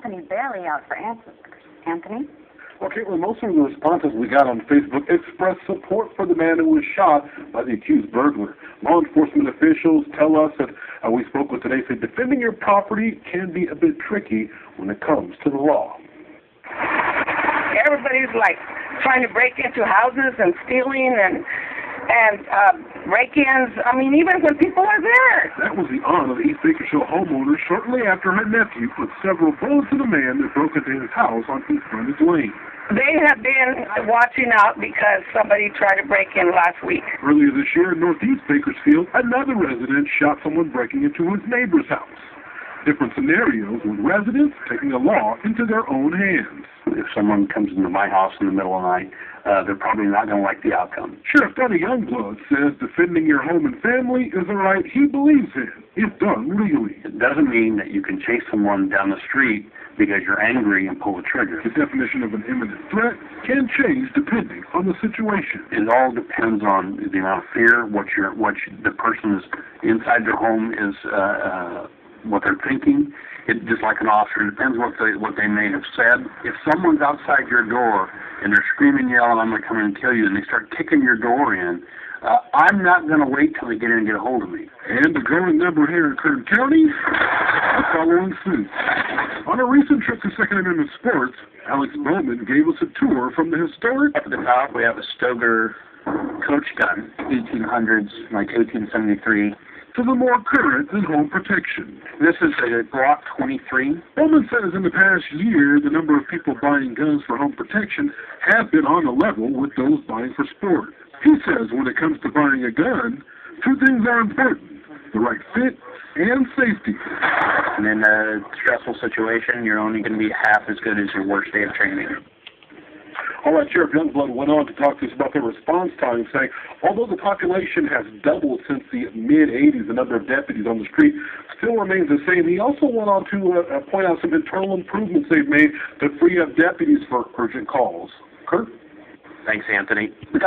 Anthony Bailey out for answers. Anthony? Well, Caitlin, most of the responses we got on Facebook expressed support for the man who was shot by the accused burglar. Law enforcement officials tell us that we spoke with today said defending your property can be a bit tricky when it comes to the law. Everybody's like trying to break into houses and stealing and break-ins. I mean, even when people are there. That was the aunt of the East Bakersfield homeowner shortly after her nephew put several bullets in a man that broke into his house on East Frontage Lane. They have been watching out because somebody tried to break in last week. Earlier this year in Northeast Bakersfield, another resident shot someone breaking into his neighbor's house. Different scenarios with residents taking the law into their own hands. If someone comes into my house in the middle of the night, they're probably not going to like the outcome. Sheriff Donnie Youngblood says defending your home and family is a right he believes in, if done legally. It doesn't mean that you can chase someone down the street because you're angry and pull the trigger. The definition of an imminent threat can change depending on the situation. It all depends on the amount of fear, what the person is inside their home is, what they're thinking. It just like an officer, it depends what they may have said. If someone's outside your door and they're screaming, yelling, "I'm going to come in and kill you," and they start kicking your door in, I'm not going to wait till they get in and get a hold of me. And the growing number here in Kern County are following suit. On a recent trip to Second Amendment Sports, Alex Bowman gave us a tour from the historic. Up at the top, we have a Stoeger coach gun, 1800s, like 1873. To the more current and home protection. This is a Glock 23. Bowman says in the past year, the number of people buying guns for home protection have been on a level with those buying for sport. He says when it comes to buying a gun, two things are important: the right fit and safety. And in a stressful situation, you're only going to be half as good as your worst day of training. All right, Sheriff Youngblood went on to talk to us about their response time, saying although the population has doubled since the mid-'80s, the number of deputies on the street still remains the same. He also went on to point out some internal improvements they've made to free up deputies for urgent calls. Kurt? Thanks, Anthony.